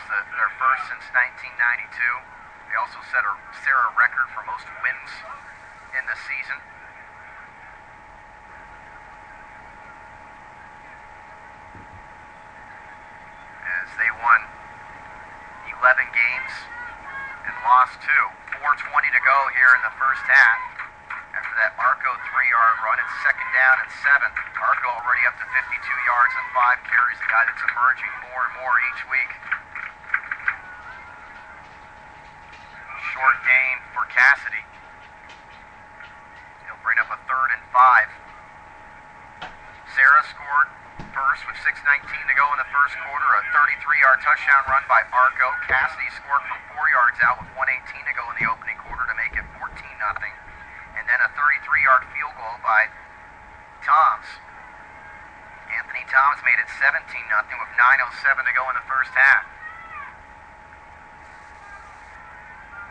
their first since 1992. They also set a Serra record for most wins in the season. As they won 11 games and lost 2. 4:20 to go here in the first half. After that Arco 3-yard run, it's second down and 7. Arco already up to 52 yards and 5 carries, a guy that's emerging more and more each week. Short gain for Cassidy. He'll bring up a 3rd and 5. Serra scored first with 6:19 to go in the first quarter. A 33-yard touchdown run by Arco. Cassidy scored from 4 yards out with 1:18 to go in the opening quarter to make it 14-0. And then a 33-yard field goal by Toms. Anthony Toms made it 17-0 with 9:07 to go in the first half.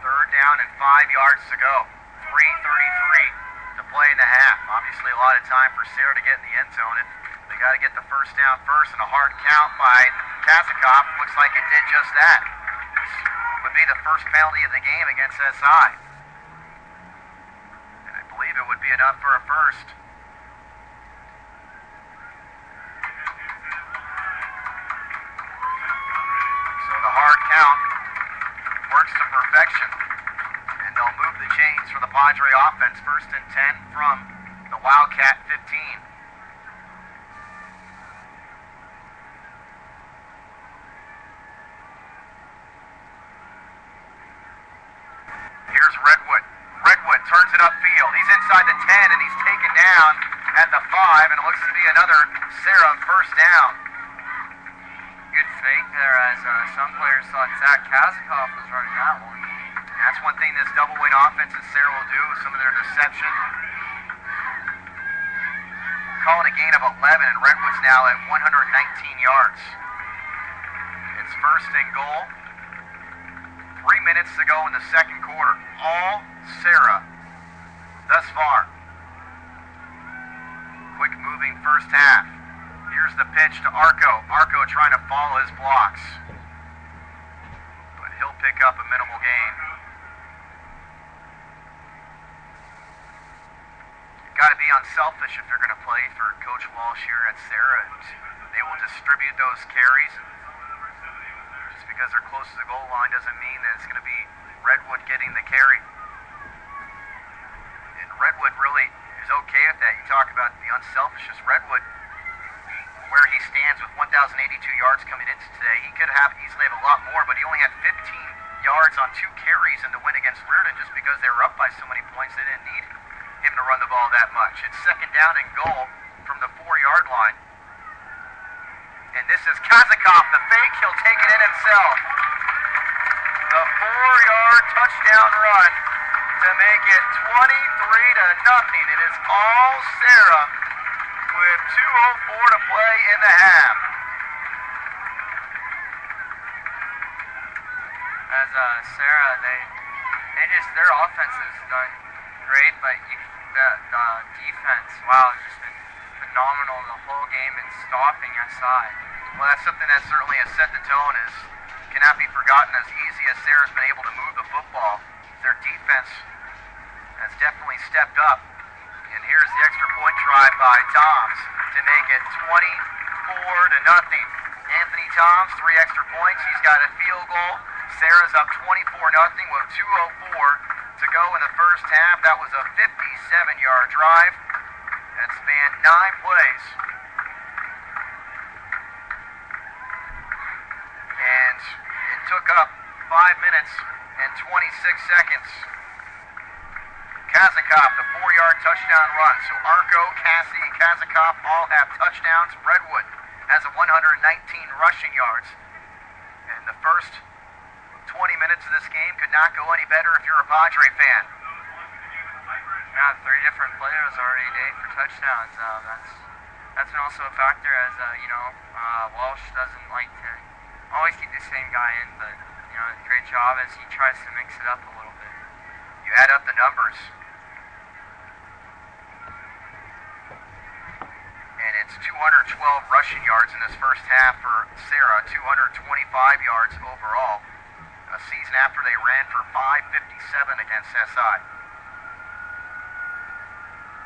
3rd down and 5 yards to go. 3:33 to play in the half. Obviously a lot of time for Serra to get in the end zone. If they got to get the first down first, and a hard count by Kazakov. Looks like it did just that. This would be the first penalty of the game against SI. And I believe it would be enough for a first. So the hard count works to perfection. And they'll move the chains for the Padre offense. 1st and 10 from the Wildcat 15. Turns it upfield. He's inside the 10 and he's taken down at the 5, and it looks to be another Serra first down. Good fake there, as some players thought Zach Kazakov was running that one. That's one thing this double wing offense that Serra will do with some of their deception. Call it a gain of 11, and Redwood's now at 119 yards. It's 1st and goal. 3 minutes to go in the second quarter. All Serra thus far. Quick moving first half. Here's the pitch to Arco. Arco trying to follow his blocks. But he'll pick up a minimal gain. You've got to be unselfish if you're going to play for Coach Walsh here at Serra. They will distribute those carries. Just because they're close to the goal line doesn't mean that it's going to be Redwood getting the carry. Redwood really is okay with that. You talk about the unselfishness. Redwood, where he stands with 1,082 yards coming into today, he could have easily have a lot more, but he only had 15 yards on 2 carries in the win against Reardon just because they were up by so many points. They didn't need him to run the ball that much. It's 2nd down and goal from the 4-yard line. And this is Kazakov, the fake. He'll take it in himself. The 4-yard touchdown run to make it 23-0. It is all Serra with 2:04 to play in the half. As Serra, their offense has done great, but the defense, wow, just been phenomenal the whole game in stopping SI. Well, that's something that certainly has set the tone. Cannot be forgotten. As easy as Serra's been able to move the football, their defense has definitely stepped up. And here's the extra point try by Toms to make it 24-0. Anthony Toms, 3 extra points. He's got a field goal. Serra's up 24-0 with 2:04 to go in the first half. That was a 57-yard drive that spanned 9 plays. And it took up 5 minutes and 26 seconds. Kazakov, the 4-yard touchdown run. So Arco, Cassidy, and Kazakov all have touchdowns. Redwood has a 119 rushing yards. And the first 20 minutes of this game could not go any better if you're a Padre fan. Yeah, 3 different players already today for touchdowns. That's been also a factor, as Walsh doesn't like to always keep the same guy in, but great job as he tries to mix it up a little bit. You add up the numbers, and It's 212 rushing yards in this first half for Serra, 225 yards overall. A season after they ran for 557 against SI.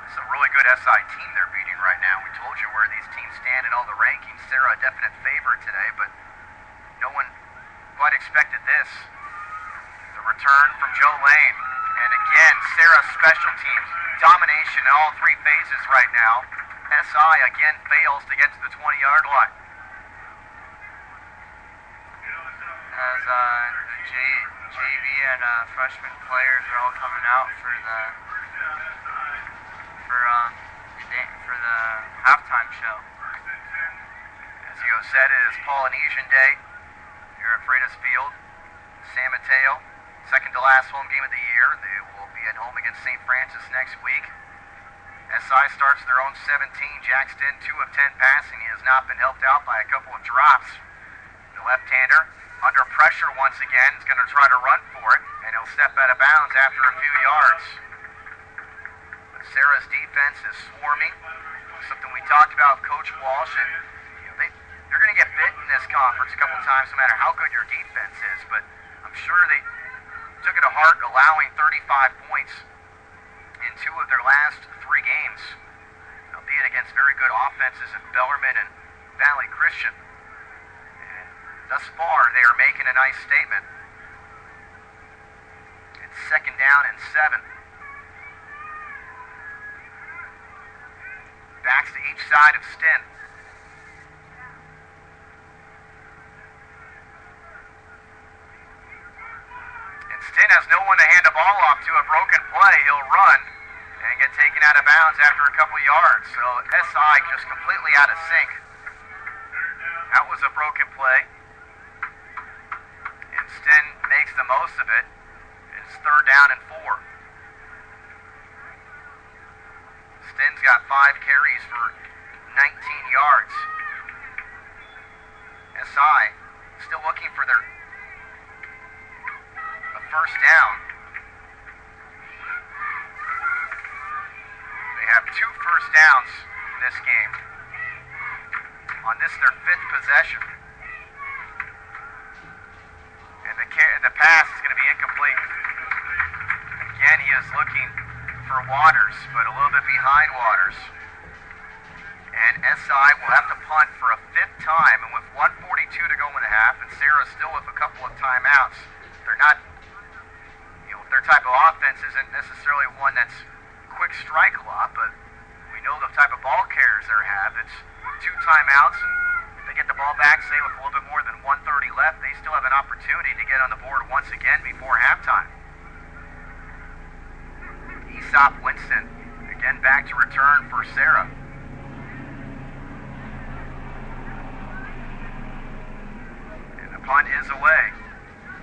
It's a really good SI team they're beating right now. We told you where these teams stand in all the rankings. Serra a definite favorite today, but no one quite expected this. The return from Joe Lane. And again, Serra's special teams domination in all three phases right now. SI again fails to get to the 20-yard line. As the JV and freshman players are all coming out for the halftime show. As you said, it is Polynesian Day here at Freitas Field. San Mateo, second to last home game of the year. They will be at home against St. Francis next week. SI starts their own 17. Jackson, 2 of 10 passing. He has not been helped out by a couple of drops. The left-hander, under pressure once again, is going to try to run for it, and he'll step out of bounds after a few yards. But Serra's defense is swarming. Something we talked about with Coach Walsh, and they're going to get bit in this conference a couple times, no matter how good your defense is. But I'm sure they took it to heart, allowing 35 points in 2 of their last 3 games, albeit against very good offenses in Bellarmine and Valley Christian. And thus far, they are making a nice statement. It's second down and 7. Backs to each side of Stin. And Stin has no one to hand the ball off to. A broken play, he'll run and get taken out of bounds after a couple yards. So SI just completely out of sync. That was a broken play. And Stin makes the most of it. It's third down and 4. Stin's got 5 carries for 19 yards. SI still looking for their first down. They have 2 first downs in this game. On this, their 5th possession. And the pass is going to be incomplete. Again, he is looking for Waters, but a little bit behind Waters. And SI will have to punt for a 5th time, and with 1:42 to go in the half, and Serra still with a couple of timeouts, they're not, their type of offense isn't necessarily one that's quick strike a lot, but we know the type of ball carriers they have. It's 2 timeouts, and if they get the ball back, say with a little bit more than 1:30 left, they still have an opportunity to get on the board once again before halftime. Aesop Winston, again back to return for Serra. And the punt is away.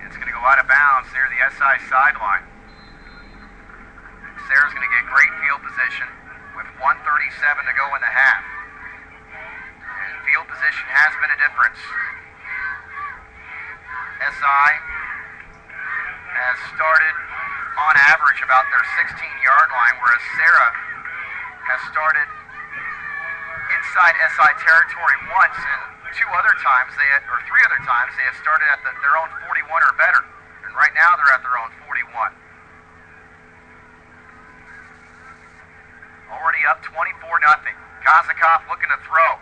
It's going to go out of bounds near the SI sideline. Serra's going to get great field position with 1:37 to go in the half. And field position has been a difference. SI has started on average about their 16-yard line, whereas Serra has started inside SI territory once, and 3 other times they have started at their own 41 or better. And right now they're at their own 41. Already up 24-0. Kazakov looking to throw.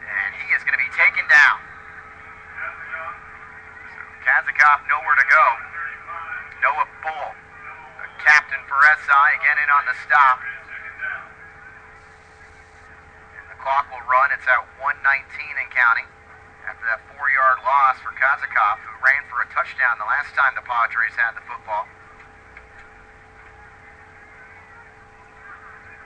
And he is going to be taken down. So Kazakov nowhere to go. Noah Bull, the captain for SI, again in on the stop. And the clock will run. It's at 1:19 and counting after that 4-yard loss for Kazakov, who ran for a touchdown the last time the Padres had the football.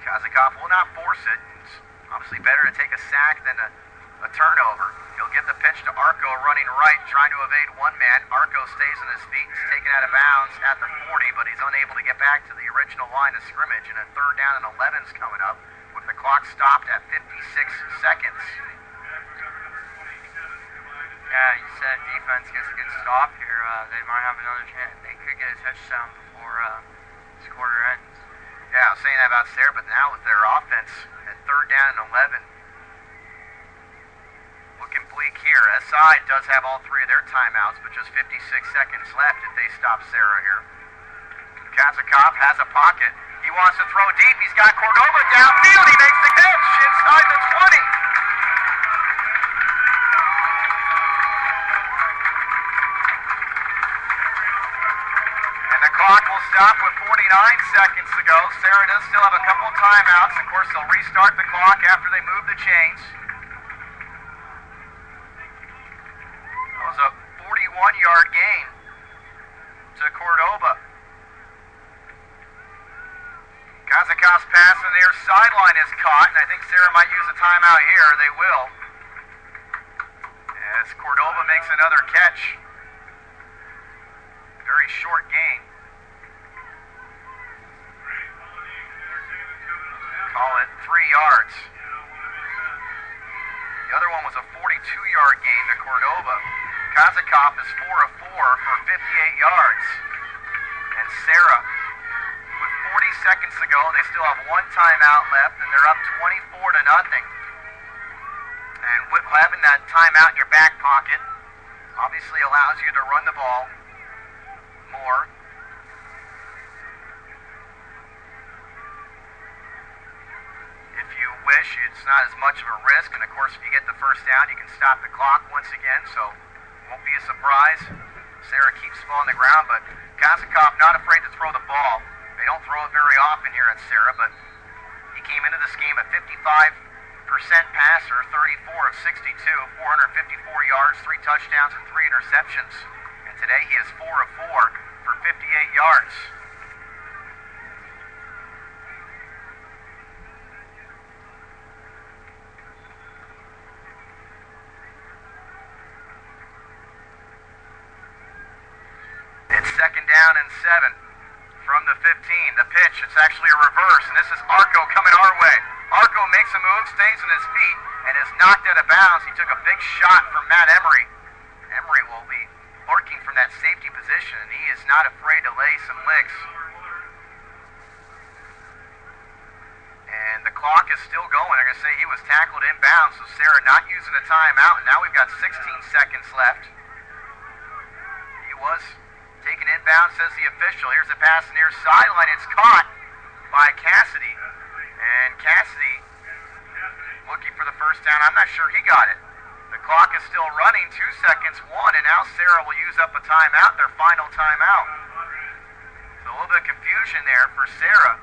Kazakov will not force it. It's obviously better to take a sack than a turnover. He'll give the pitch to Arco running right, trying to evade one man. Arco stays on his feet. He's taken out of bounds at the 40, but he's unable to get back to the original line of scrimmage. And a 3rd down and 11 is coming up with the clock stopped at 56 seconds. Yeah, you said defense gets a good stop here. They might have another chance. They could get a touchdown before this quarter ends. Yeah, I was saying that about Serra, but now with their offense at 3rd down and 11. Looking bleak here. SI does have all 3 of their timeouts, but just 56 seconds left if they stop Serra here. Kazakov has a pocket. He wants to throw deep. He's got Cordova downfield. He makes the catch inside the 20. And the clock will stop with 49 seconds to go. Serra does still have a couple timeouts. Of course, they'll restart the clock after they move the chains. That was a 41-yard gain to Cordova. Kazakov's pass on the near sideline is caught, and I think Serra might use a timeout here. They will. As Cordova makes another catch. Very short gain. Call it 3 yards. The other one was a 42-yard gain to Cordova. Kazakov is 4 of 4 for 58 yards. And Serra, with 40 seconds to go, they still have 1 timeout left, and they're up 24 to nothing. And with having that timeout in your back pocket obviously allows you to run the ball more. If you wish, it's not as much of a risk, and of course if you get the first down, you can stop the clock once again, so won't be a surprise. Serra keeps the ball on the ground, but Kazakov not afraid to throw the ball. They don't throw it very often here at Serra, but he came into this game a 55% passer, 34 of 62, 454 yards, 3 touchdowns, and 3 interceptions. And today he is 4 of 4 for 58 yards. It's 2nd down and 7. From the 15, the pitch, it's actually a reverse, and this is Arco coming our way. Arco makes a move, stays on his feet, and is knocked out of bounds. He took a big shot from Matt Emery. Emery will be lurking from that safety position, and he is not afraid to lay some licks. And the clock is still going. They're going to say he was tackled inbounds, so Serra not using a timeout, and now we've got 16 seconds left. He was taken inbound, says the official. Here's a pass near sideline. It's caught by Cassidy. And Cassidy looking for the first down. I'm not sure he got it. The clock is still running. 2 seconds, 1. And now Serra will use up a timeout, their final timeout. So a little bit of confusion there for Serra.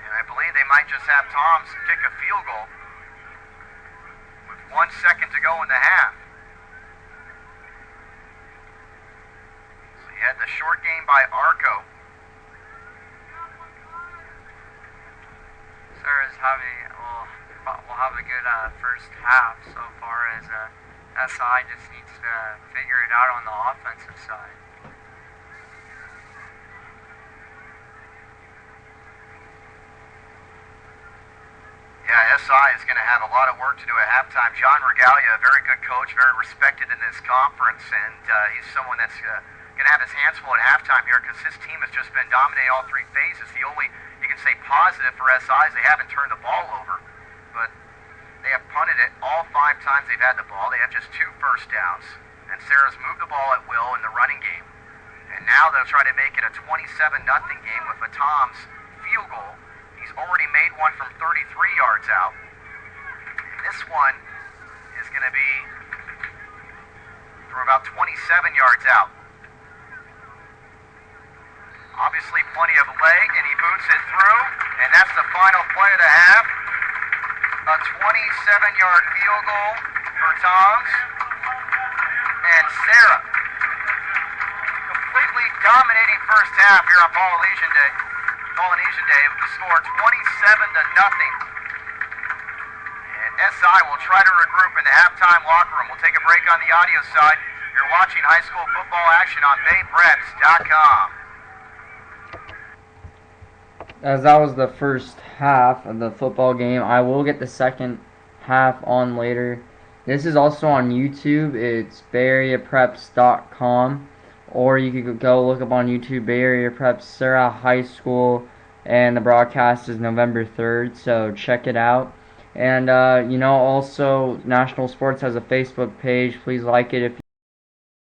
And I believe they might just have Toms kick a field goal with 1 second to go in the half. He had the short game by Arco. Serra's will have a good first half so far as SI just needs to figure it out on the offensive side. Yeah, SI is going to have a lot of work to do at halftime. John Regalia, a very good coach, very respected in this conference, and he's someone that's going to have his hands full at halftime here because his team has just been dominating all 3 phases. The only, you can say, positive for SI is they haven't turned the ball over, but they have punted it all 5 times they've had the ball. They have just 2 first downs, and Serra's moved the ball at will in the running game. And now they'll try to make it a 27-0 game with a Tom's field goal. He's already made one from 33 yards out. This one is going to be from about 27 yards out. Obviously plenty of leg, and he boots it through, and that's the final play of the half. A 27-yard field goal for Toms. And Serra completely dominating first half here on Polynesian Day with the score 27-0. And SI will try to regroup in the halftime locker room. We'll take a break on the audio side. You're watching high school football action on BayPreps.com. As that was the first half of the football game, I will get the second half on later. This is also on YouTube. It's BayAreaPreps.com, or you could go look up on YouTube Bay Area Preps Serra High School and the broadcast is November 3rd, so check it out. And also National Sports has a Facebook page. Please like it if